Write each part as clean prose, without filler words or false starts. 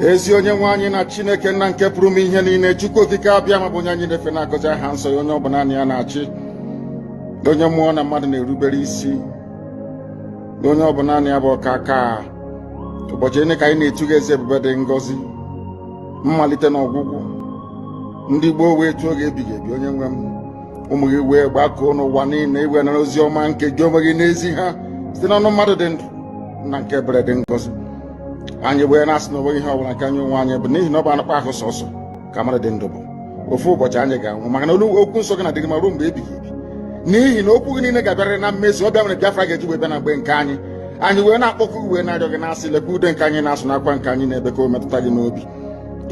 Ezi onye nwe anyị na Chineke nna nke pụrụ m ihe niile, Chukwu okike abịa ma bụ onye anyị na-efe na-agọzi aha nsọ ya, onye ọ bụ naanị ya na-achị, onye mmụọ na mmadụ na-erubere isi, onye ọ bụ naanị ya bụ ọka aka. Ụbọchị ene ka anyị na-etugha eze ebube dị ngọzi, mmalite na ọgwụgwụ, ndị gboo wee tụọ oge ebighị ebi. Onye nwe m, ụmụ gị wee gbakọọ n'ụwa niile iwe na ozi ọma nke gị onwe gị n'ezi ha site n'ọnụ mmadụ dị ndụ na nke ebere dị ngọzi. Anyị wee na-asị na onwe ihe ọbụla nke anyị onwe anyị bụ n'ihi na ọ bụ anụkpa ahụ sọsọ ka mmadụ dị ndụ bụ. Ofu ụbọchị anyị ga-anwụ, maka na okwu nsọ gị na-adịgị ma ruo mgbe ebighị ebi, n'ihi na okwu gị niile ga-abịarịrị na mmezu. Ọ bịa mere Biafra ga-eji wee bịa na mgbe nke anyị. Anyị wee na-akpọkọ uwe na-arịọ gị na-asị, lekwa ude nke anyị na-asụ n'akwa nke anyị na-ebe ka o metụta gị n'obi.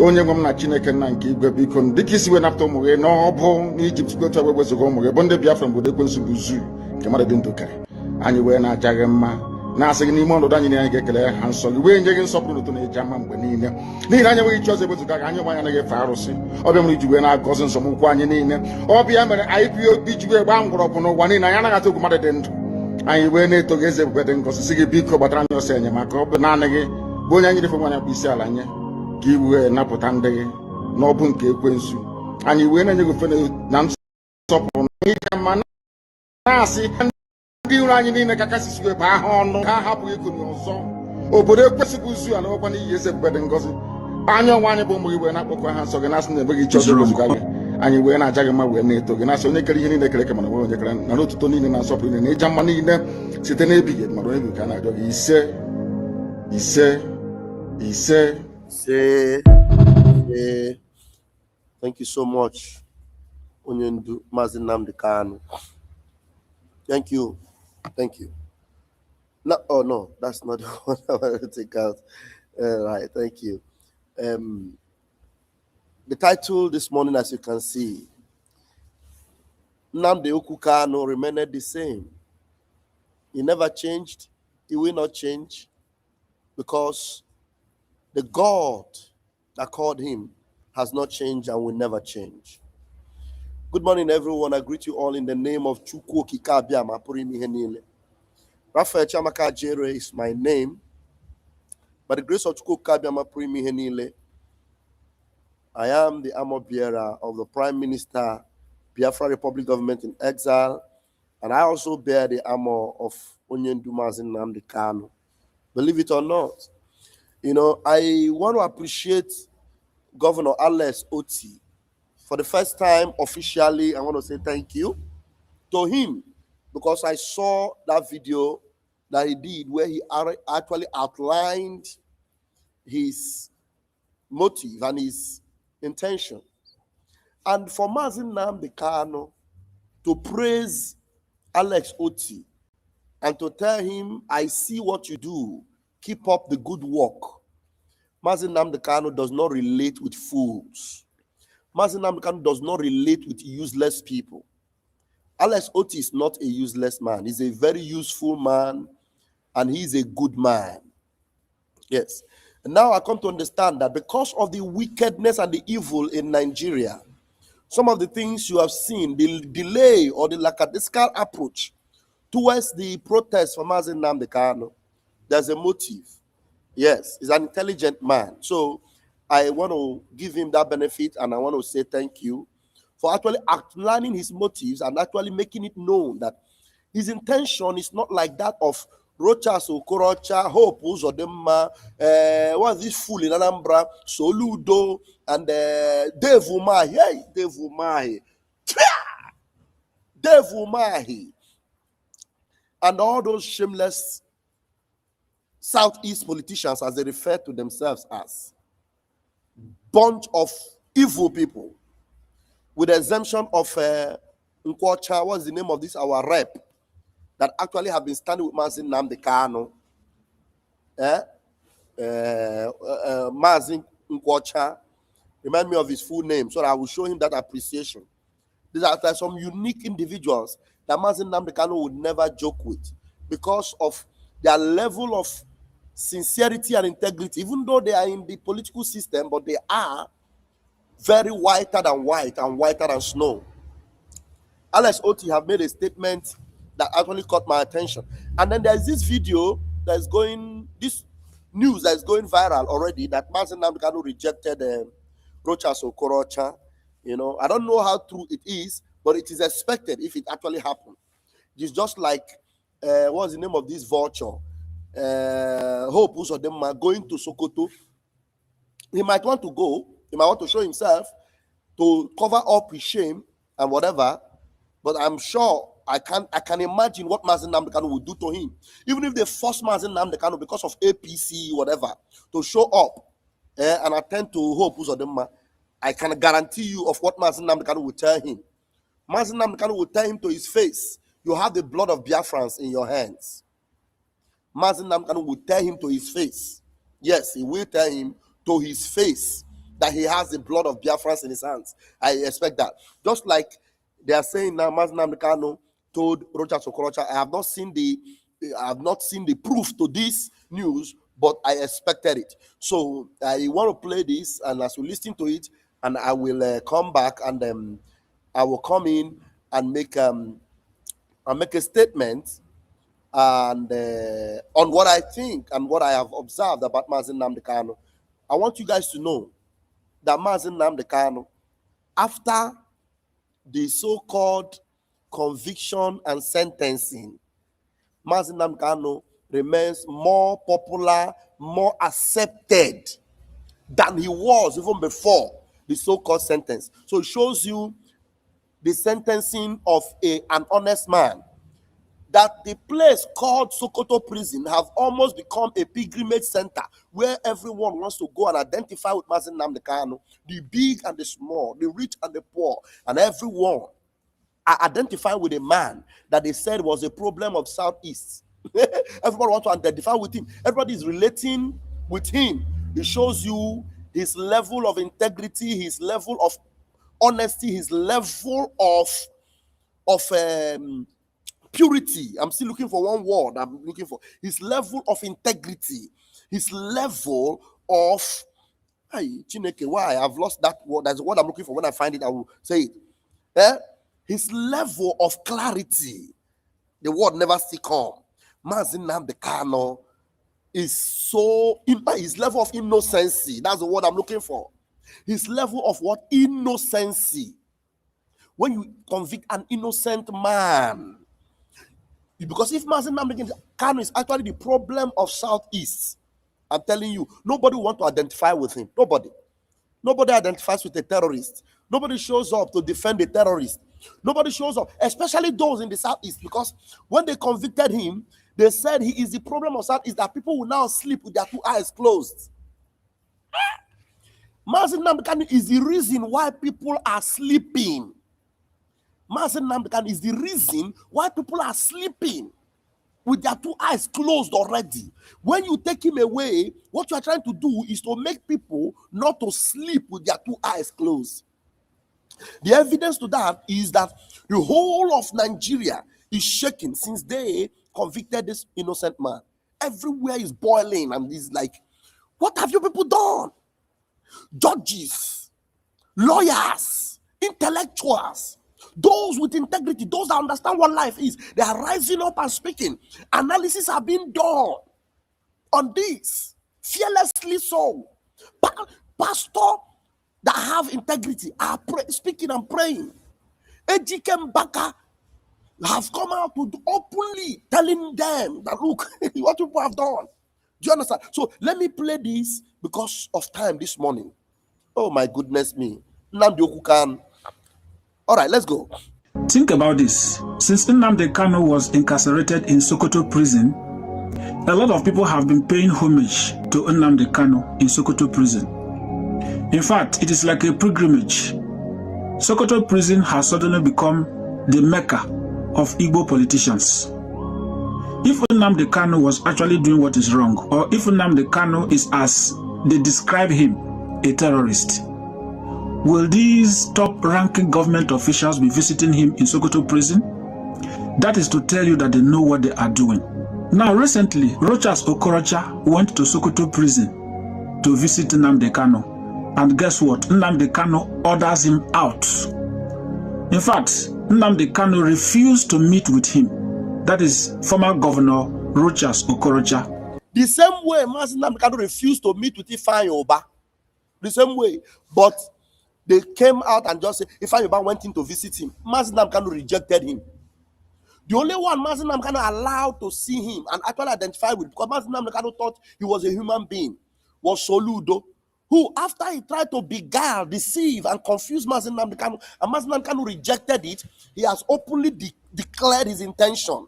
Onye nwe m na Chineke nna nke igwe, biko dịka isi wee napụta ụmụ gị n'ọbụ n'Ijipt gotu agba egbezogo ụmụ gị bụ ndị Biafra mgbe ekwensu bụ zuru nke mmadụ dị ndụ kere. Anyị wee na-aja gị mma, na-asị gị n'ime ọnọdụ anyị na anyị ga-ekele ha nsọ gị, wee nye gị nsọpụrụ n'ụtọ na-eji ama mgbe niile, n'ihi na anyị enweghị chi ọzọ ebezuga gị. Anyị onwe anyị anaghị efe arụsị. Ọbịa mere iji wee na-agọzi nsọmụkwụ anyị niile. Ọbịa mere IPOB ji wee gbaa mgbọrọgwụ n'ụwa niile. Anyị anaghị atụ egwu mmadụ dị ndụ. Anyị wee na-eto gị eze ebube dị ngọzi, sị gị biko gbatara anyị ọsọ enyemaka. Ọ bụ naanị gị bụ onye anyị refe nwa anyị bụ isi ala nye ka i wee napụta ndị gị n'ọbụ nke ekwensu. Anyị wee na-enye gị ofe na nsọpụrụ na ihe mma, na-asị ndị iro anyị niile ka kasị siwe baa ha ọnụ, ha hapụ ikuni ọzọ. Obodo ekwesịghị uzu ala ọkwa n'ihi eze ebube dị ngọzi. Anya ọnwa anyị bụ ụmụ gị wee na-akpọkọ ha nsọ gị, na-asị na enweghị chi ọzọ ewezuga gị. Anyị wee na-aja gị mma wee na-eto gị, na-asị onye kere ihe niile kere eke mana onwe onye kere na n'otuto niile na nsọpụrụ niile na ịja mma niile site n'ebighị ebi, mara onye bụ ka a na-arịọ gị. Ise ise ise ise. Thank you so much, onye ndu Maazị Nnamdi Kanu. Thank you. No, oh no, that's not the one I wanted to take out. Right, thank you. Um, the title this morning, as you can see, Nnamdi Okwu Kanu remained the same. He never changed. He will not change because the God that called him has not changed and will never change. Good morning, everyone. I greet you all in the name of Chukwu Okike Abiama Pụrụ Ime Ihe Niile. Raphael Chiamaka Jere is my name. By the grace of Chukwu Okike Abiama Pụrụ Ime Ihe Niile, I am the armor bearer of the Prime Minister, Biafra Republic Government in Exile, and I also bear the armor of Onyendu Mazi Nnamdi Kanu. Believe it or not, I want to appreciate Governor Alex Oti. For the first time officially, I want to say thank you to him because I saw that video that he did where he actually outlined his motive and his intention. And for Mazi Nnamdi Kanu to praise Alex Oti and to tell him, I see what you do, keep up the good work. Mazi Nnamdi Kanu does not relate with fools. Mazi Nnamdi Kanu does not relate with useless people. Alex Oti is not a useless man. He's a very useful man, and he's a good man. Yes. And now I come to understand that because of the wickedness and the evil in Nigeria, some of the things you have seen, the delay or the lackadaisical approach towards the protest for Mazi Nnamdi Kanu, there's a motive. Yes, he's an intelligent man. So I want to give him that benefit, and I want to say thank you for actually outlining his motives and actually making it known that his intention is not like that of Rochas Okorocha, Hope Uzodema, what's this fool in Anambra, Soludo, and Dave Umahi. Hey, Dave Umahi. Dave Umahi. And all those shameless Southeast politicians, as they refer to themselves as. Bunch of evil people, with the exemption of Nkwocha, what's the name of this, our rep, that actually have been standing with Mazi Nnamdi Kanu. Mazi Nkwocha, remind me of his full name, so that I will show him that appreciation. These are some unique individuals that Mazi Nnamdi Kanu would never joke with because of their level of sincerity and integrity, even though they are in the political system, but they are very whiter than white and whiter than snow. Alex Oti have made a statement that actually caught my attention. And then there's this video that's going, this news that's going viral already, that Mazi Nnamdi Kanu rejected Rochas Okorocha. I don't know how true it is, but it is expected if it actually happened. It's just like, what's the name of this vulture? Hope Uzodema going to Sokoto. He might want to go, he might want to show himself to cover up his shame and whatever, but I'm sure I can imagine what Mazi Nnamdi Kanu would do to him. Even if they force Mazi Nnamdi Kanu because of APC, whatever, to show up and attend to Hope Uzodema, I can guarantee you of what Mazi Nnamdi Kanu will tell him. Mazi Nnamdi Kanu will tell him to his face, you have the blood of Biafrans in your hands. Mazi Nnamdi Kanu will tell him to his face. Yes, he will tell him to his face that he has the blood of Biafrans in his hands. I expect that. Just like they are saying now, Mazi Nnamdi Kanu told Rochas Okorocha, I have not seen the proof to this news, but I expected it. So I want to play this, and as we listen to it, and I will come back and I will come in and make a statement and on what I think and what I have observed about Mazi Nnamdi Kanu. I want you guys to know that Mazi Nnamdi Kanu, after the so-called conviction and sentencing, Mazi Nnamdi Kanu remains more popular, more accepted than he was even before the so-called sentence. So it shows you the sentencing of an honest man, that the place called Sokoto prison have almost become a pilgrimage center where everyone wants to go and identify with Mazi Nnamdi Kanu, the big and the small, the rich and the poor, and everyone are identifying with a man that they said was a problem of Southeast. Everybody wants to identify with him. Everybody is relating with him. It shows you his level of integrity, his level of honesty, his level of purity. I'm still looking for one word. I'm looking for his level of integrity, his level of Chineke. Why? I've lost that word. That's what I'm looking for. When I find it, I will say it. His level of clarity. The word never still come. Mazin Nnamdi Kanu is so his level of innocency. That's the word I'm looking for. His level of what? Innocency. When you convict an innocent man, because if Mazin Nnamdi Kanu is actually the problem of Southeast, I'm telling you, nobody want to identify with him. Nobody identifies with a terrorist. Nobody shows up to defend a terrorist. Nobody shows up, especially those in the Southeast, because when they convicted him, they said he is the problem of Southeast, that people will now sleep with their two eyes closed. Mazin Nnamdi Kanu is the reason why people are sleeping. Mazin Nnamdi Kanu is the reason why people are sleeping with their two eyes closed already. When you take him away, what you are trying to do is to make people not to sleep with their two eyes closed. The evidence to that is that the whole of Nigeria is shaking since they convicted this innocent man. Everywhere is boiling, and it's like, what have you people done? Judges, lawyers, intellectuals, those with integrity, those that understand what life is, they are rising up and speaking. Analysis are being done on this, fearlessly so. Pastor that have integrity are speaking and praying. Ejike Mbaka have come out to openly telling them that, look, what people have done. Do you understand? So let me play this because of time this morning. Oh my goodness me. Nnamdi Okwu Kanu. All right, let's go. Think about this. Since Nnamdi Kanu was incarcerated in Sokoto prison, a lot of people have been paying homage to Nnamdi Kanu in Sokoto prison. In fact, it is like a pilgrimage. Sokoto prison has suddenly become the Mecca of Igbo politicians. If Nnamdi Kanu was actually doing what is wrong, or if Nnamdi Kanu is, as they describe him, a terrorist, will these top-ranking government officials be visiting him in Sokoto prison? That is to tell you that they know what they are doing. Now, recently, Rochas Okorocha went to Sokoto prison to visit Nnamdi Kanu. And guess what? Nnamdi Kanu orders him out. In fact, Nnamdi Kanu refused to meet with him. That is former Governor Rochas Okorocha. The same way Mazin Nnamdi Kanu refused to meet with Ifeanyi Oba. The same way. But they came out and just said, Ifeanyi Oba went in to visit him. Mazin Nnamdi Kanu rejected him. The only one Mazin Nnamdi Kanu allowed to see him and actually identify with, because Mazin Nnamdi Kanu thought he was a human being, was Soludo, who, after he tried to beguile, deceive, and confuse Mazin Nnamdi Kanu, and Mazin Nnamdi Kanu rejected it, he has openly declared his intention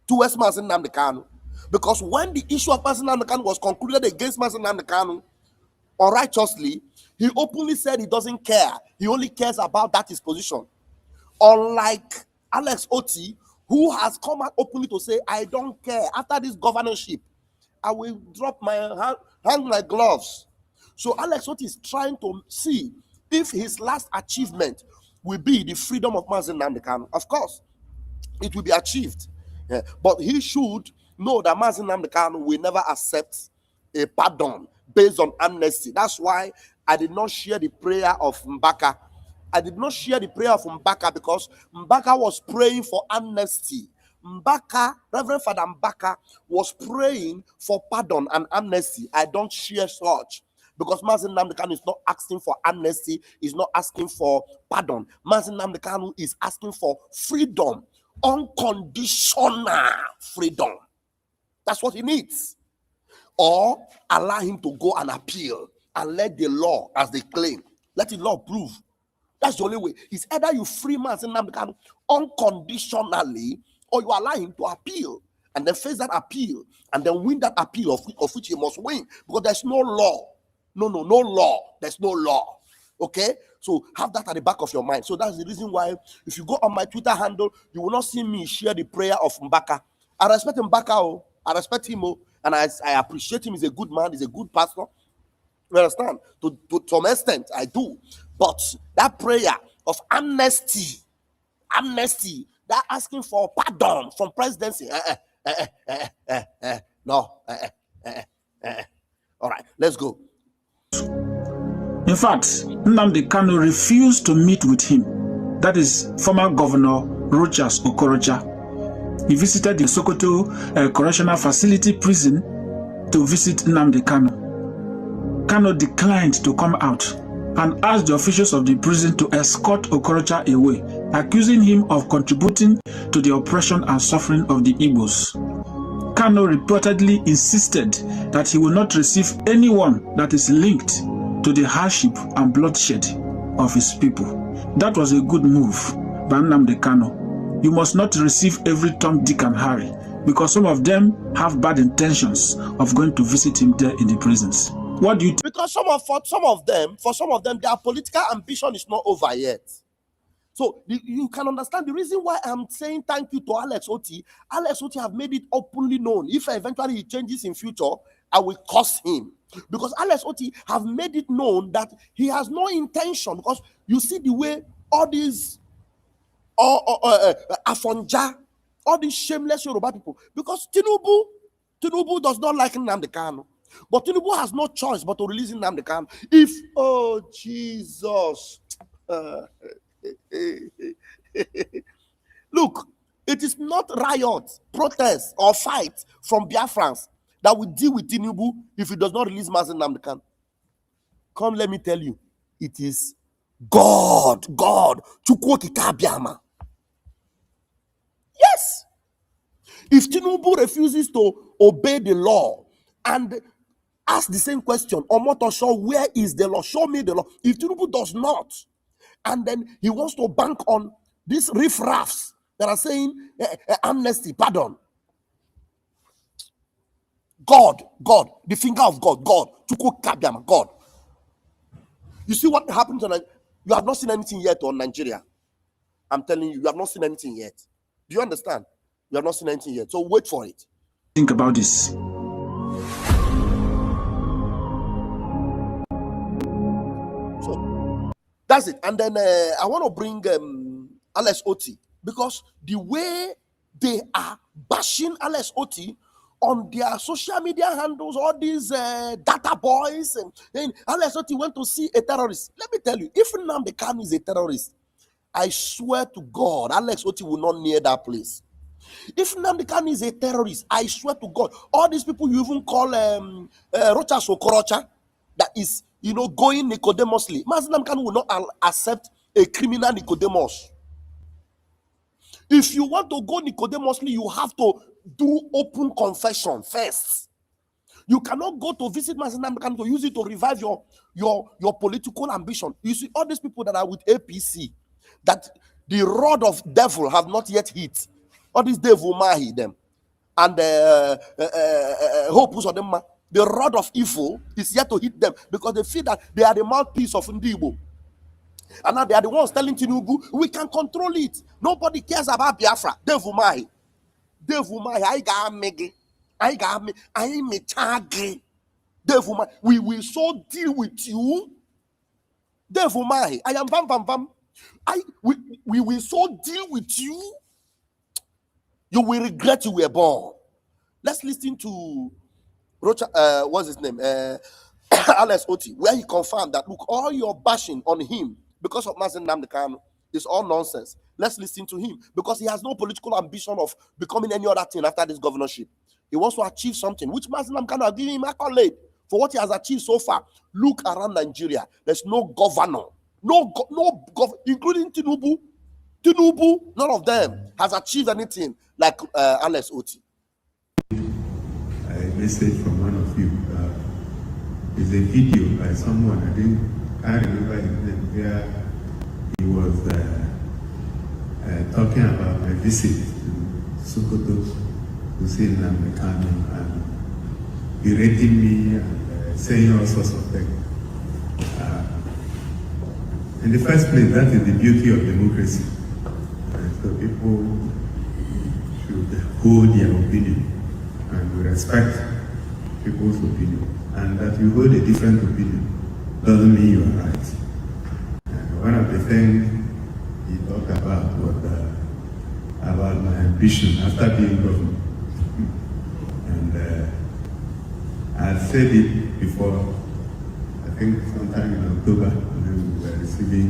towards Mazin Nnamdi Kanu. Because when the issue of Mazin Nnamdi Kanu was concluded against Mazin Nnamdi Kanu unrighteously, he openly said he doesn't care. He only cares about that his position. Unlike Alex Oti, who has come out openly to say, I don't care. After this governorship, I will drop my hand, hang my gloves. So Alex Oti is trying to see if his last achievement will be the freedom of Mazin Nnamdi Kanu. Of course, it will be achieved. Yeah. But he should know that Mazin Nnamdi Kanu will never accept a pardon based on amnesty. That's why I did not share the prayer of Mbaka. I did not share the prayer of Mbaka because Mbaka was praying for amnesty. Mbaka, Reverend Father Mbaka, was praying for pardon and amnesty. I don't share such. Because Mazin Nnamdi Kanu is not asking for amnesty, is not asking for pardon. Mazin Nnamdi Kanu is asking for freedom, unconditional freedom. That's what he needs. Or allow him to go and appeal and let the law, as they claim, let the law prove. That's the only way. It's either you free Mazin Nnamdi Kanu unconditionally, or you allow him to appeal and then face that appeal and then win that appeal of which he must win, because there's no law. No law. There's no law. Okay? So have that at the back of your mind. So that's the reason why if you go on my Twitter handle, you will not see me share the prayer of Mbaka. I respect him back out. I respect him, and I appreciate him. He's a good man. He's a good pastor. You understand? To some extent, I do. But that prayer of amnesty, that asking for pardon from presidency, no. All right, let's go. In fact, Nnamdi Kanu refused to meet with him. That is former Governor Rochas Okorocha. He visited the Sokoto Correctional Facility prison to visit Nnamdi Kanu. Kanu declined to come out and asked the officials of the prison to escort Okorocha away, accusing him of contributing to the oppression and suffering of the Igbos. Kanu reportedly insisted that he will not receive anyone that is linked to the hardship and bloodshed of his people. That was a good move by Nnamdi Kanu. You must not receive every Tom, Dick, and Harry, because some of them have bad intentions of going to visit him there in the prisons. What do you think? Because for some of them, their political ambition is not over yet. So you can understand the reason why I'm saying thank you to Alex Oti. Alex Oti have made it openly known. If eventually he changes in future, I will curse him. Because Alex Oti have made it known that he has no intention. Because you see the way all these Afonja, all these shameless Yoruba people, because Tinubu does not like Nnamdi Kanu. But Tinubu has no choice but to release Nnamdi Kanu. If, oh Jesus. Look, it is not riot, protest, or fight from Biafrans that will deal with Tinubu if he does not release Mazi Nnamdi Kanu. Come, let me tell you, it is God. Chukwu okike abịama. Yes. If Tinubu refuses to obey the law and ask the same question, Omotosho, where is the law? Show me the law. If Tinubu does not, and then he wants to bank on these riffraffs that are saying amnesty, pardon. God, the finger of God, Chukwu Kabiama, God. You see what happened to Nigeria? You have not seen anything yet on Nigeria. I'm telling you, you have not seen anything yet. Do you understand? You have not seen anything yet. So wait for it. Think about this. So that's it. And then I want to bring Alex Oti, because the way they are bashing Alex Oti on their social media handles, all these data boys, and then Alex Oti went to see a terrorist. Let me tell you, if Nnamdi Kanu is a terrorist, I swear to God, Alex Oti will not near that place. If Nnamdi Kanu is a terrorist, I swear to God, all these people you even call Rochas Okorocha, that is, going Nicodemously, Mazi Nnamdi Kanu will not accept a criminal Nicodemus. If you want to go Nicodemously, you have to do open confession first. You cannot go to visit Mazi Nnamdi Kanu to use it to revive your political ambition. You see, all these people that are with APC, that the rod of devil have not yet hit. All these devil mahi them. And hope on them. The rod of evil is yet to hit them because they feel that they are the mouthpiece of Ndibo. And now they are the ones telling Tinubu, we can control it. Nobody cares about Biafra. Devil mahi. I got me. Devil mahi. We will so deal with you. Devil mahi. I am bam. We will so deal with you. You will regret you were born. Let's listen to Rocha, what's his name? Alex Oti, where he confirmed that, look, all your bashing on him because of Mazi Nnamdi Kanu is all nonsense. Let's listen to him because he has no political ambition of becoming any other thing after this governorship. He wants to achieve something, which Mazi Nnamdi Kanu has given him accolade for what he has achieved so far. Look around Nigeria. There's no governor, including Tinubu, none of them has achieved anything like Alex Oti. A message from one of you. Is a video by someone, I remember his name, where he was talking about my visit to Sokoto to see Nnamdi Kanu and berating me and saying all sorts of things. In the first place, that is the beauty of democracy. So people should hold their opinion, and we respect people's opinion. And that you hold a different opinion doesn't mean you are right. One of the things he talked about was about my ambition after being governor. And I said it before, I think sometime in October, when we were receiving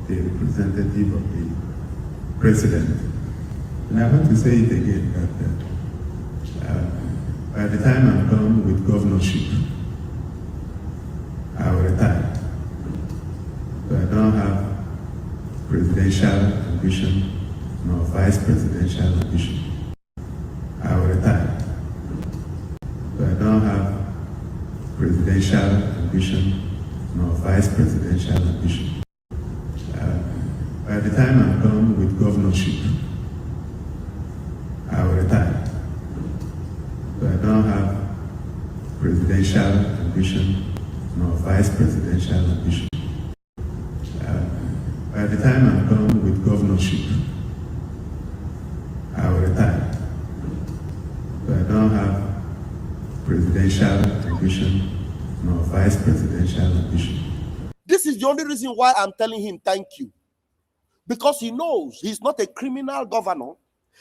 the representative of the president. And I want to say it again, that by the time I'm done with governorship, I will retire. So I don't have presidential ambition nor vice presidential ambition. I will retire. So I don't have presidential ambition nor vice presidential ambition. By the time I'm done with governorship, I will retire. So I don't have presidential ambition nor vice presidential ambition. By the time I'm done with governorship, I will retire. So I don't have presidential ambition nor vice presidential ambition. This is the only reason why I'm telling him thank you. Because he knows he's not a criminal governor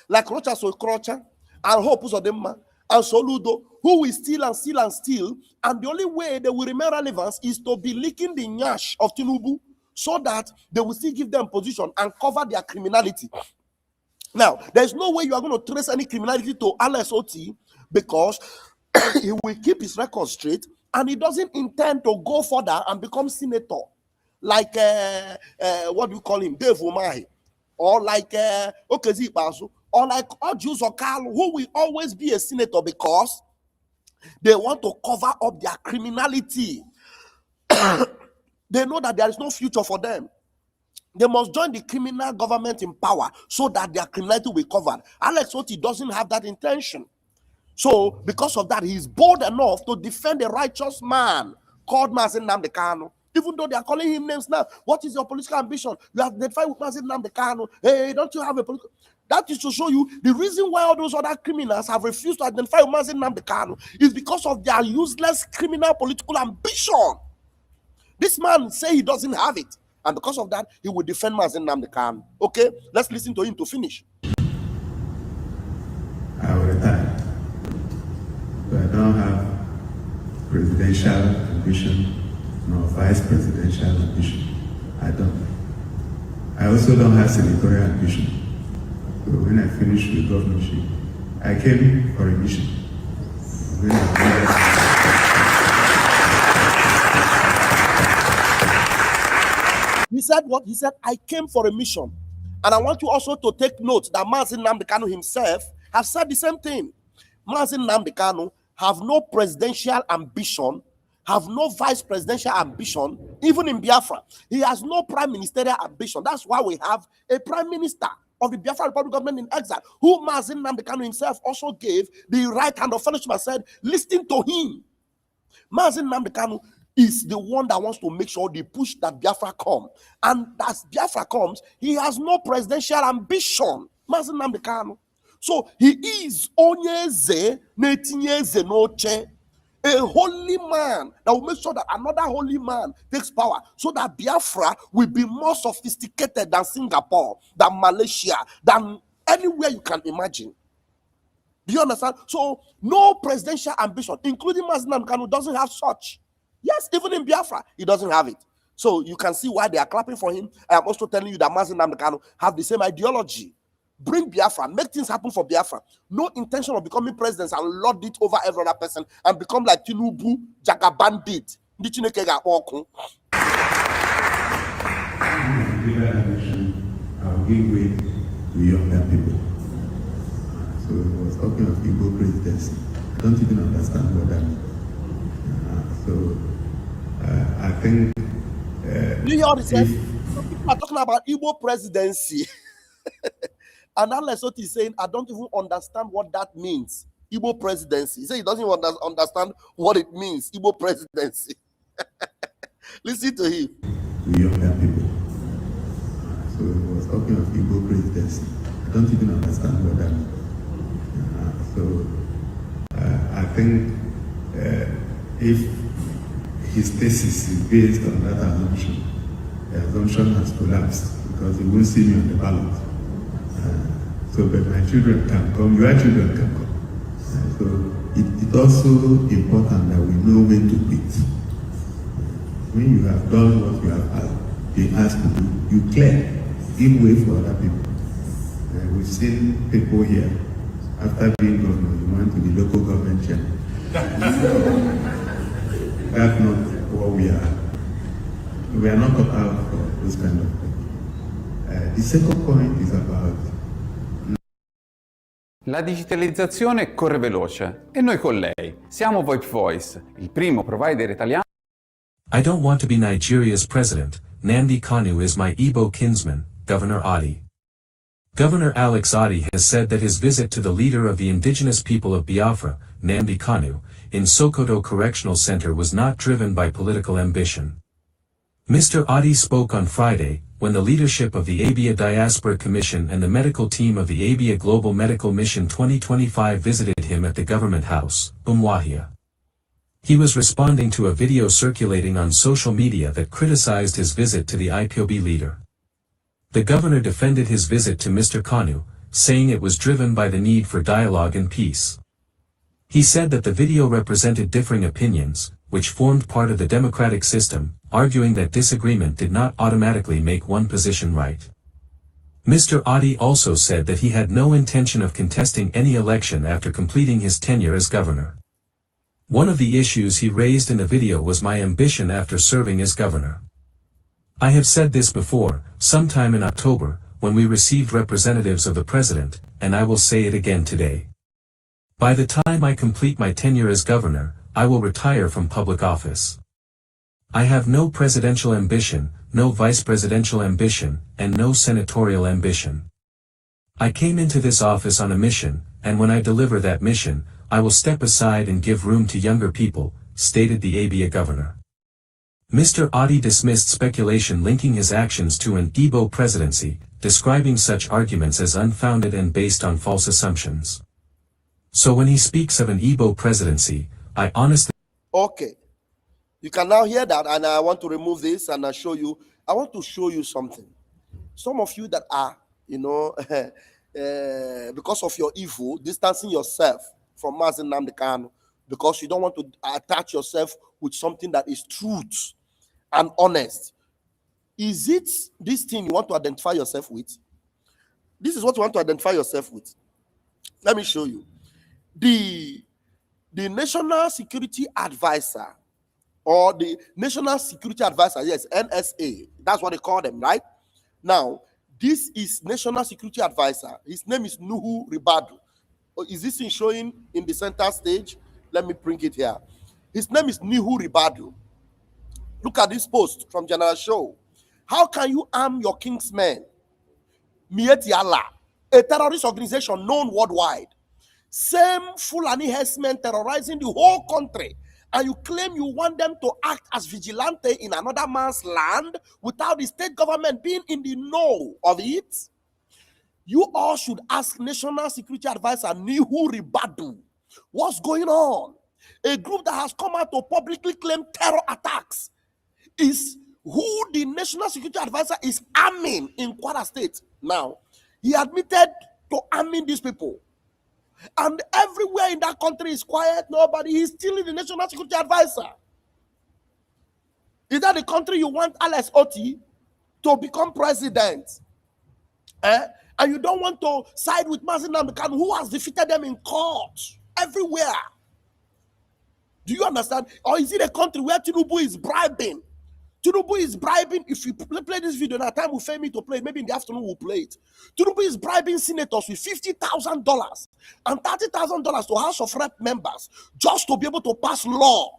like Rocha Sokrocha and Hope Uzodinma and Soludo, who will steal and steal and steal. And the only way they will remain relevant is to be licking the nyash of Tinubu so that they will still give them position and cover their criminality. Now, there's no way you are going to trace any criminality to Alex Oti because he will keep his record straight and he doesn't intend to go further and become senator like, what do you call him, Dave Umahi, or like Okezi Basu, or like Ojus Okalo, who will always be a senator because they want to cover up their criminality. They know that there is no future for them. They must join the criminal government in power so that their criminality will be covered. Alex Oti doesn't have that intention. So, because of that, he is bold enough to defend a righteous man called Nnamdi Kanu. Even though they are calling him names now. What is your political ambition? You have identified with Nnamdi Kanu. Hey, don't you have a political... That is to show you the reason why all those other criminals have refused to identify with Nnamdi Kanu is because of their useless criminal political ambition. This man say he doesn't have it. And because of that, he will defend Nnamdi Kanu. Okay, let's listen to him to finish. I will retire. So I don't have presidential ambition nor vice presidential ambition. I don't. I also don't have senatorial ambition. So when I finished with governorship, I came for a mission. When He said what? He said, I came for a mission. And I want you also to take note that Nnamdi Kanu himself has said the same thing. Nnamdi Kanu have no presidential ambition, have no vice presidential ambition, even in Biafra. He has no prime ministerial ambition. That's why we have a prime minister of the Biafra Republic government in exile, who Nnamdi Kanu himself also gave the right hand of fellowship and said, listen to him. Nnamdi Kanu is the one that wants to make sure they push that Biafra come. And as Biafra comes, he has no presidential ambition. Nnamdi Kanu. So he is onyeze netinyeze noche, a holy man that will make sure that another holy man takes power so that Biafra will be more sophisticated than Singapore, than Malaysia, than anywhere you can imagine. Do you understand? So no presidential ambition, including Nnamdi Kanu, doesn't have such. Yes, even in Biafra, he doesn't have it. So you can see why they are clapping for him. I am also telling you that Nnamdi Kanu have the same ideology. Bring Biafra, make things happen for Biafra. No intention of becoming president and lord it over every other person and become like Tinubu, Jaga Bandit. I will give way to younger people. So I was talking of Igbo presidency. I don't even understand what that means. I think... you hear what he said? People are talking about Igbo presidency. And Alex Oti is saying, I don't even understand what that means. Igbo presidency. He said he doesn't even understand what it means. Igbo presidency. Listen to him. To younger people. So I was talking of Igbo presidency. I don't even understand what that means. So I think if his thesis is based on that assumption, the assumption has collapsed because he won't see me on the ballot. But my children can come, your children can come. So it's also important that we know when to quit. When you have done what you have been asked to do, you clear, give way for other people. We've seen people here, after being governor, you went to the local government chairman. That's not what we are. We are not cut out for those kind of things. The second point is about La digitalizzazione corre veloce e noi con lei. Siamo VoIP Voice, il primo provider italiano. I don't want to be Nigeria's president. Nnamdi Kanu is my Igbo kinsman, Governor Otti. Governor Alex Oti has said that his visit to the leader of the indigenous people of Biafra, Nnamdi Kanu, in Sokoto Correctional Center was not driven by political ambition. Mr. Otti spoke on Friday, when the leadership of the Abia Diaspora Commission and the medical team of the Abia Global Medical Mission 2025 visited him at the government house, Umuahia. He was responding to a video circulating on social media that criticized his visit to the IPOB leader. The governor defended his visit to Mr. Kanu, saying it was driven by the need for dialogue and peace. He said that the video represented differing opinions, which formed part of the democratic system, arguing that disagreement did not automatically make one position right. Mr. Otti also said that he had no intention of contesting any election after completing his tenure as governor. One of the issues he raised in the video was my ambition after serving as governor. I have said this before, sometime in October, when we received representatives of the president, and I will say it again today. By the time I complete my tenure as governor, I will retire from public office. I have no presidential ambition, no vice presidential ambition, and no senatorial ambition. I came into this office on a mission, and when I deliver that mission, I will step aside and give room to younger people, stated the Abia governor. Mr. Otti dismissed speculation linking his actions to an Igbo presidency, describing such arguments as unfounded and based on false assumptions. So when he speaks of an Igbo presidency, I honestly... Okay. You can now hear that, and I want to remove this and I want to show you something. Some of you that are, because of your evil, distancing yourself from Mazi Nnamdi Kanu, because you don't want to attach yourself with something that is truth and honest. Is it this thing you want to identify yourself with? This is what you want to identify yourself with. Let me show you. The National Security Advisor, or the National Security Advisor, yes, NSA, that's what they call them, right? Now, this is National Security Advisor. His name is Nuhu Ribadu. Is this thing showing in the center stage? Let me bring it here. His name is Nuhu Ribadu. Look at this post from General Show. How can you arm your kingsmen? Mieti Allah, a terrorist organization known worldwide. Same Fulani herdsmen terrorizing the whole country, and you claim you want them to act as vigilante in another man's land without the state government being in the know of it? You all should ask National Security Advisor Nuhu Ribadu, what's going on? A group that has come out to publicly claim terror attacks is who the National Security Advisor is arming in Kwara State. Now, he admitted to arming these people. And everywhere in that country is quiet, nobody. He's still the National Security Advisor. Is that the country you want Alex Oti to become president? And you don't want to side with Mazi Nnamdi Kanu, who has defeated them in court everywhere. Do you understand? Or is it a country where Tinubu is bribing? Tinubu is bribing. If you play this video, now time will fail me to play it. Maybe in the afternoon we'll play it. Tinubu is bribing senators with $50,000 and $30,000 to House of Rep members just to be able to pass law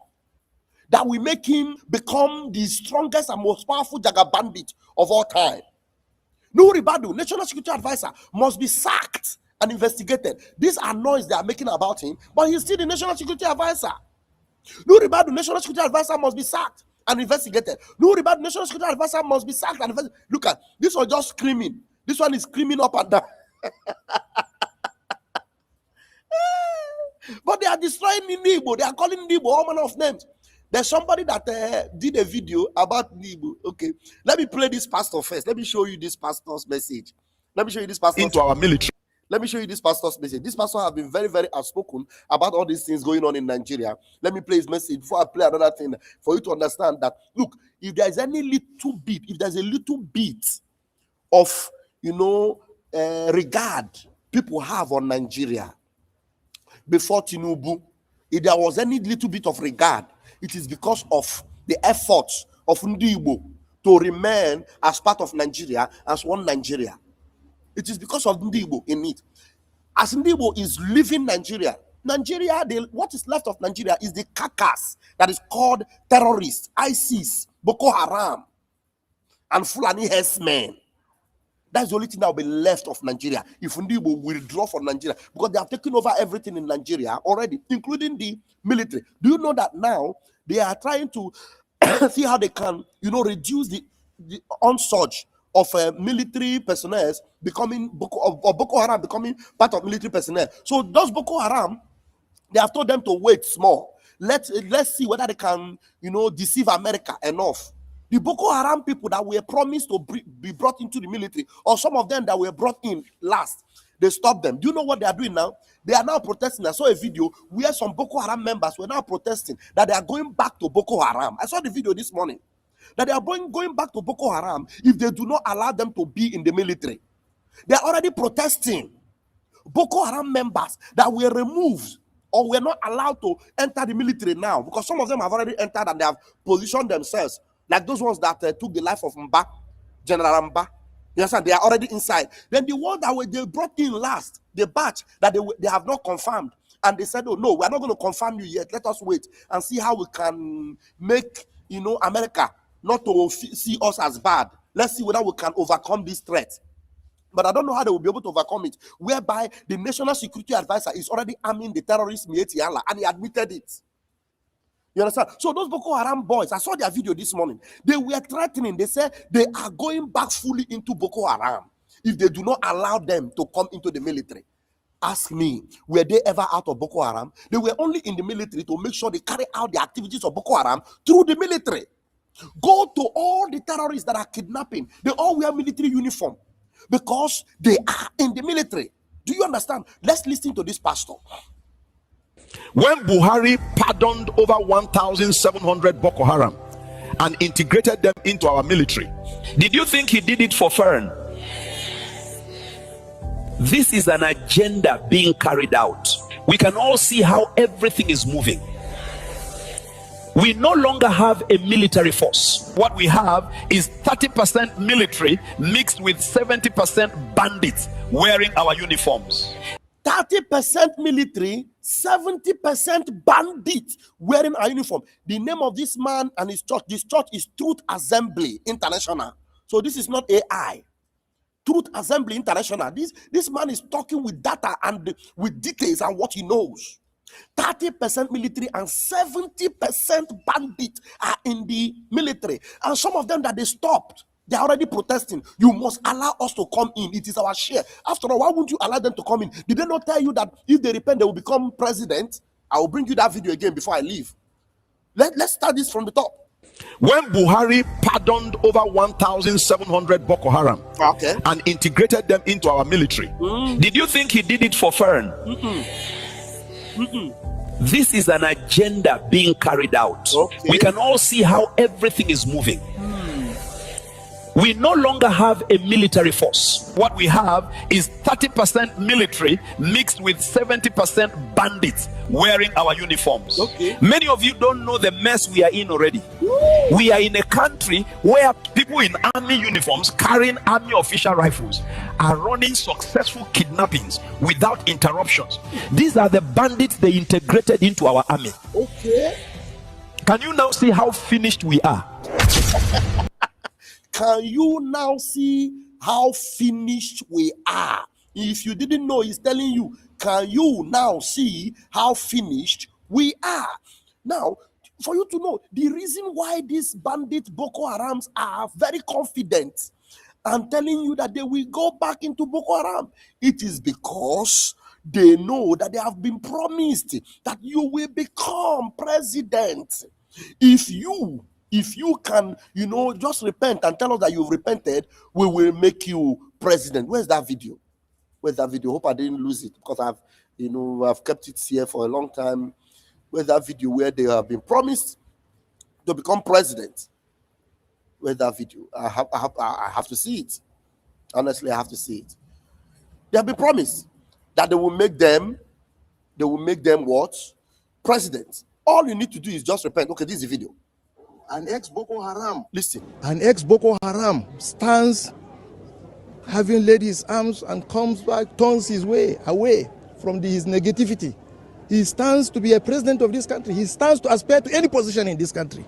that will make him become the strongest and most powerful Jaga bandit of all time. Nuhu Ribadu, National Security Advisor, must be sacked and investigated. These are noise they are making about him, but he's still the National Security Advisor. Nuhu Ribadu, National Security Advisor, must be sacked and investigated. Nuhu Ribadu, National Security Advisor, must be sacked and investigated. Look at this one, just screaming. This one is screaming up and down. But they are destroying Igbo. They are calling Igbo all manner of names. There's somebody that did a video about Igbo. Okay, let me play this pastor first. Let me show you this pastor's message. Let me show you this pastor into our military. Let me show you this pastor's message. This pastor has been very, very outspoken about all these things going on in Nigeria. Let me play his message before I play another thing for you to understand that, look, if there's any little bit, if there's a little bit of, regard people have on Nigeria before Tinubu, if there was any little bit of regard, it is because of the efforts of Ndibo to remain as part of Nigeria, as one Nigeria. It is because of Ndibo in it. As Ndibo is leaving Nigeria, what is left of Nigeria is the carcass that is called terrorists, ISIS, Boko Haram, and Fulani herdsmen. That's the only thing that will be left of Nigeria if Ndibo will withdraw from Nigeria, because they have taken over everything in Nigeria already, including the military. Do you know that now they are trying to see how they can, reduce the onsurge of military personnel becoming Boko Haram becoming part of military personnel. So those Boko Haram, they have told them to wait small. Let's see whether they can, deceive America enough. The Boko Haram people that were promised to be brought into the military, or some of them that were brought in last, they stopped them. Do you know what they are doing now? They are now protesting. I saw a video where some Boko Haram members were now protesting that they are going back to Boko Haram. I saw the video this morning. That they are going back to Boko Haram if they do not allow them to be in the military. They are already protesting. Boko Haram members that were removed or were not allowed to enter the military now, because some of them have already entered and they have positioned themselves, like those ones that took the life of Mba, General Mba. You understand? They are already inside. Then the ones that they brought in last, the batch that they have not confirmed, and they said, oh no, we are not going to confirm you yet. Let us wait and see how we can make America not to see us as bad. Let's see whether we can overcome this threat. But I don't know how they will be able to overcome it, whereby the National Security Advisor is already arming the terrorist Mieti Allah, and he admitted it. You understand? So those Boko Haram boys, I saw their video this morning. They were threatening. They said they are going back fully into Boko Haram if they do not allow them to come into the military. Ask me, were they ever out of Boko Haram? They were only in the military to make sure they carry out the activities of Boko Haram through the military. Go to all the terrorists that are kidnapping. They all wear military uniform because they are in the military. Do you understand? Let's listen to this pastor. When Buhari pardoned over 1,700 Boko Haram and integrated them into our military, did you think he did it for fun? This is an agenda being carried out. We can all see how everything is moving. We no longer have a military force. What we have is 30% military mixed with 70% bandits wearing our uniforms. 30% military, 70% bandits wearing our uniform. The name of this man and his church, this church is Truth Assembly International. So this is not AI. Truth Assembly International. This man is talking with data and with details and what he knows. 30% military and 70% bandits are in the military, and some of them that they stopped, they are already protesting. You must allow us to come in. It is our share. After all, why wouldn't you allow them to come in? Did they not tell you that if they repent, they will become president? I will bring you that video again before I leave. Let's start this from the top. When Buhari pardoned over 1,700 Boko Haram and integrated them into our military, did you think he did it for fun? This is an agenda being carried out. We can all see how everything is moving. We no longer have a military force. What we have is 30% military mixed with 70% bandits wearing our uniforms. Many of you don't know the mess we are in already. We are in a country where people in army uniforms carrying army official rifles are running successful kidnappings without interruptions. These are the bandits they integrated into our army. Can you now see how finished we are? Can you now see how finished we are? If you didn't know, he's telling you, can you now see how finished we are? Now, for you to know, the reason why these bandit Boko Harams are very confident and telling you that they will go back into Boko Haram, it is because They know that they have been promised that you will become president. If you can, just repent and tell us that you've repented, we will make you president. Where's that video? Where's that video? Hope I didn't lose it, because I've kept it here for a long time. Where's that video where they have been promised to become president? Where's that video? I have to see it. Honestly, I have to see it. They have been promised that they will make them what? President. All you need to do is just repent. Okay, this is the video. An ex-Boko Haram. Listen. An ex-Boko Haram stands having laid his arms and comes back, turns his way away from his negativity. He stands to be a president of this country. He stands to aspire to any position in this country.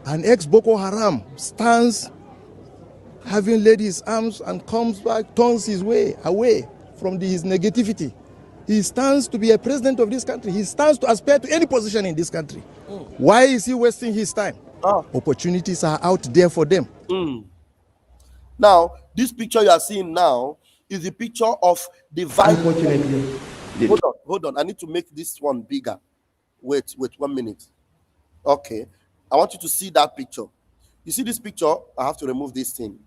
An ex-Boko Haram stands having laid his arms and comes back, turns his way away from his negativity. He stands to be a president of this country. He stands to aspire to any position in this country. Why is he wasting his time? Opportunities are out there for them. Now, this picture you are seeing now is the picture of the vice. Unfortunately. Hold on. I need to make this one bigger. Wait 1 minute. Okay. I want you to see that picture. You see this picture? I have to remove this thing.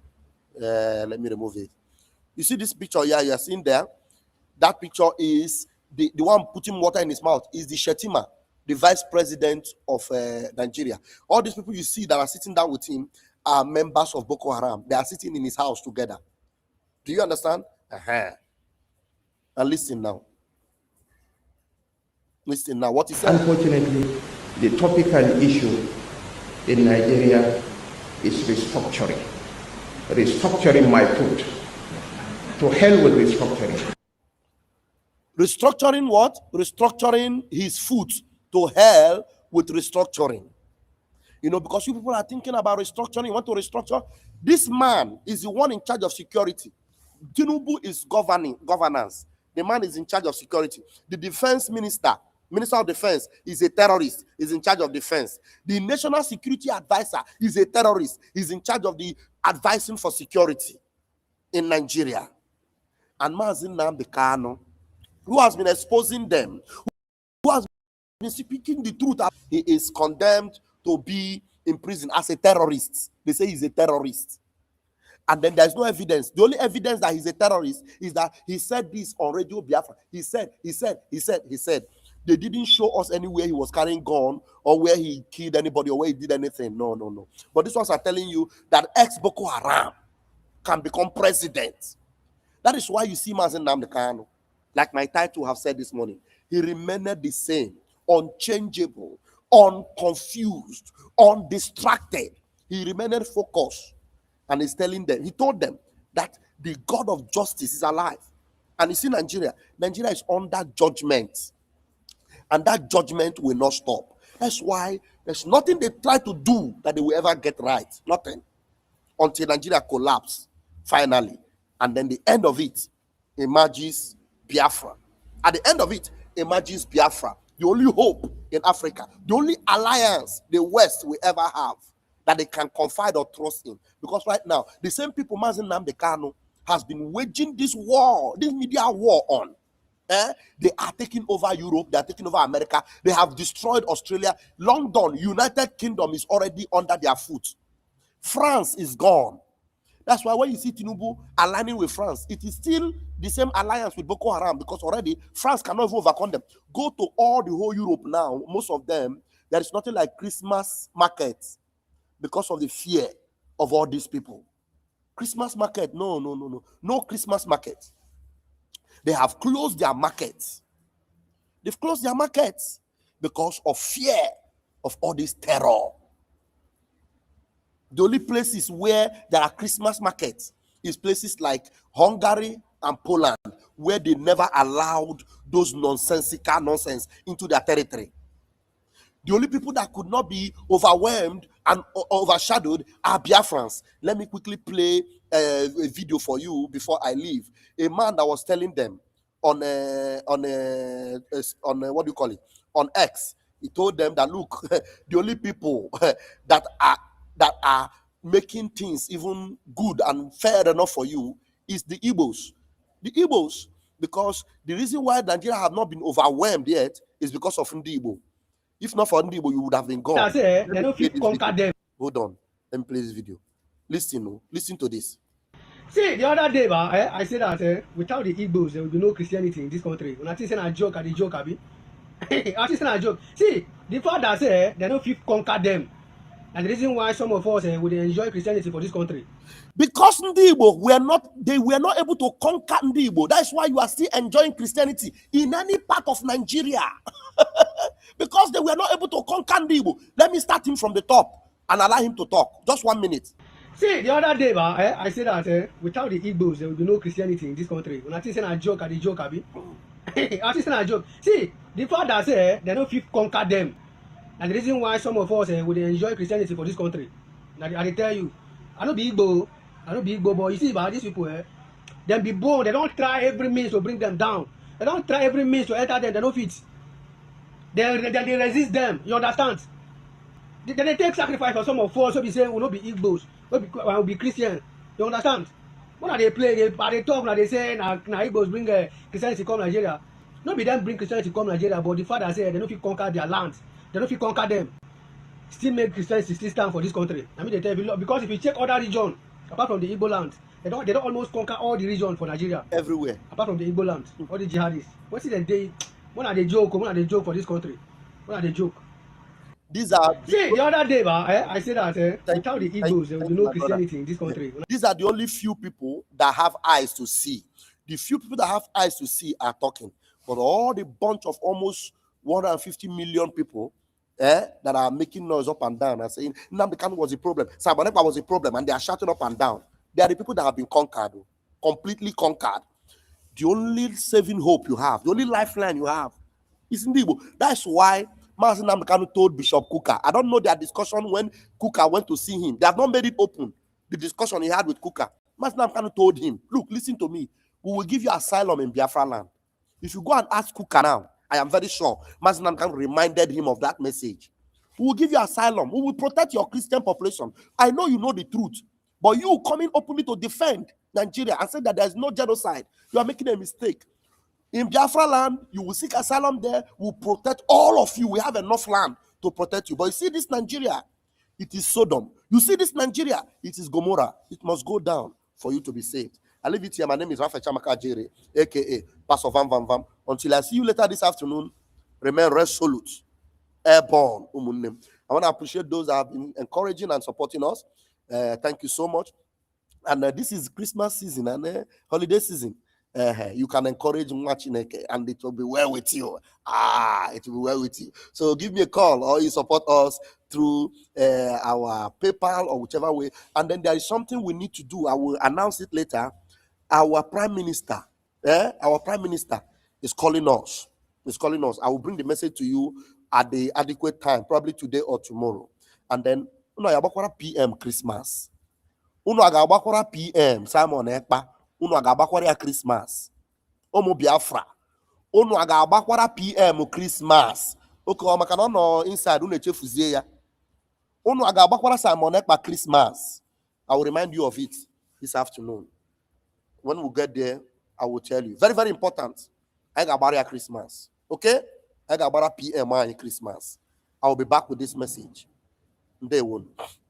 Let me remove it. You see this picture? Yeah, you are seeing there. That picture is the one putting water in his mouth is the Shetima, the vice president of Nigeria. All these people you see that are sitting down with him are members of Boko Haram. They are sitting in his house together. Do you understand? And listen now. Listen now. What he said. Unfortunately, the topical issue in Nigeria is restructuring. Restructuring my foot. To hell with restructuring. Restructuring what? Restructuring his foot. To hell with restructuring. Because you people are thinking about restructuring, you want to restructure. This man is the one in charge of security. Tinubu is governance. The man is in charge of security. The defense minister of defense, is a terrorist, is in charge of defense. The national security advisor is a terrorist, is in charge of the advising for security in Nigeria. And Nnamdi Kanu, who has been exposing them, who has been speaking the truth, he is condemned to be in prison as a terrorist. They say he's a terrorist. And then there's no evidence. The only evidence that he's a terrorist is that he said this on Radio Biafra. He said. They didn't show us anywhere he was carrying gun or where he killed anybody or where he did anything. No. But these ones are telling you that ex-Boko Haram can become president. That is why you see Nnamdi Kanu, like my title have said this morning, he remained the same, unchangeable, unconfused, undistracted. He remained focused. And he's telling them, he told them that the God of justice is alive. And you see Nigeria is under judgment. And that judgment will not stop. That's why there's nothing they try to do that they will ever get right. Nothing. Until Nigeria collapses, finally. And then the end of it emerges Biafra. At the end of it emerges Biafra. The only hope in Africa. The only alliance the West will ever have that they can confide or trust in. Because right now, the same people Nnamdi Kanu has been waging this war, this media war on. They are taking over Europe, they are taking over America, they have destroyed Australia. London, United Kingdom is already under their foot. France is gone. That's why when you see Tinubu aligning with France, it is still the same alliance with Boko Haram, because already France cannot even overcome them. Go to all the whole Europe now, most of them, there is nothing like Christmas markets because of the fear of all these people. Christmas market, no Christmas market. They have closed their markets. They've closed their markets because of fear of all this terror. The only places where there are Christmas markets is places like Hungary and Poland, where they never allowed those nonsensical nonsense into their territory. The only people that could not be overwhelmed and overshadowed are Biafrans. Let me quickly play a video for you before I leave. A man that was telling them on what do you call it? On X. He told them that, look, the only people that are making things even good and fair enough for you is the Igbos. The Igbos, Because the reason why Nigeria have not been overwhelmed yet is because of Ndibo. If not for Ndibo, you would have been gone. They don't fit conquer them. Hold on. Let me play this video. Listen to this. See, the other day, I said that without the Igbos, there will be no Christianity in this country. When I think a joke, I joke, Abi. I think a joke. See, the fact that say they don't fit conquer them, and the reason why some of us would enjoy Christianity for this country. Because they were not able to conquer Ndibo. That's why you are still enjoying Christianity in any part of Nigeria. Because they were not able to conquer Ndibo. Let me start him from the top and allow him to talk. Just 1 minute. See, the other day, I said that without the Igbos, there will be no Christianity in this country. When I think a joke, I joke, Abi. I think a joke. See, the fact that say they don't fit conquer them, and the reason why some of us would enjoy Christianity for this country. I tell you, I don't be Igbo, but you see about these people, they be born, they don't try every means to bring them down. They don't try every means to enter them, they don't fit. They resist them, you understand? They take sacrifice for some of us, so be saying will not be Igbos, will be Christian, you understand? When they play, they talk, they say, na Igbos bring Christianity come Nigeria. Not be them bring Christianity come Nigeria, but the fact that say they don't fit conquer their land, they don't fit conquer them. Still make Christianity still stand for this country. I mean, they tell you, because if you check other region, apart from the Igbo land, they don't almost conquer all the region for Nigeria. Everywhere. Apart from the Igbo land, all the jihadists. What's it they? When are they joke for this country? When are they joke? These are see the other day, I said that without the Igbos, there will be no Christianity in this country. These are the only few people that have eyes to see. The few people that have eyes to see are talking, but all the bunch of almost 150 million people that are making noise up and down and saying Nnamdi Kanu was a problem, Sabanekpa was a problem, and they are shouting up and down. They are the people that have been conquered, completely conquered. The only saving hope you have, the only lifeline you have is Ndibo. That's why Master Nnamdi Kanu told Bishop Kuka. I don't know their discussion when Kuka went to see him. They have not made it open. The discussion he had with Kuka. Master Nnamdi Kanu told him, look, listen to me. We will give you asylum in Biafra land. If you go and ask Kuka now, I am very sure Master Nnamdi Kanu reminded him of that message. We will give you asylum. We will protect your Christian population. I know you know the truth, but you coming openly to defend Nigeria and say that there is no genocide, you are making a mistake. In Biafra land, you will seek asylum there. We'll protect all of you. We have enough land to protect you. But you see this Nigeria, it is Sodom. You see this Nigeria, it is Gomorrah. It must go down for you to be saved. I leave it here. My name is Rafa Chamaka Jere, a.k.a. Pastor Vam Vam Vam. Until I see you later this afternoon, remain resolute, airborne. I want to appreciate those that have been encouraging and supporting us. Thank you so much. And this is Christmas season and holiday season. You can encourage Mwachineke and it will be well with you. It will be well with you. So give me a call or you support us through our PayPal or whichever way. And then there is something we need to do. I will announce it later. Our Prime Minister, our Prime Minister is calling us. Is calling us. I will bring the message to you at the adequate time, probably today or tomorrow. And then, PM Christmas. PM Simon Ekpa. Unu aga-agbakwara Christmas. Ụmụ Biafra. Unu aga-agbakwara PM Christmas. Oke ọ maka na ọ nọ inside unu echefuzie ya. Unu aga-agbakwara Simon Ekpa Christmas. I will remind you of it this afternoon. When we get there, I will tell you. Very, very important. I ga-agbara Christmas. Okay? I ga-agbara PM Christmas. I will be back with this message. Day one.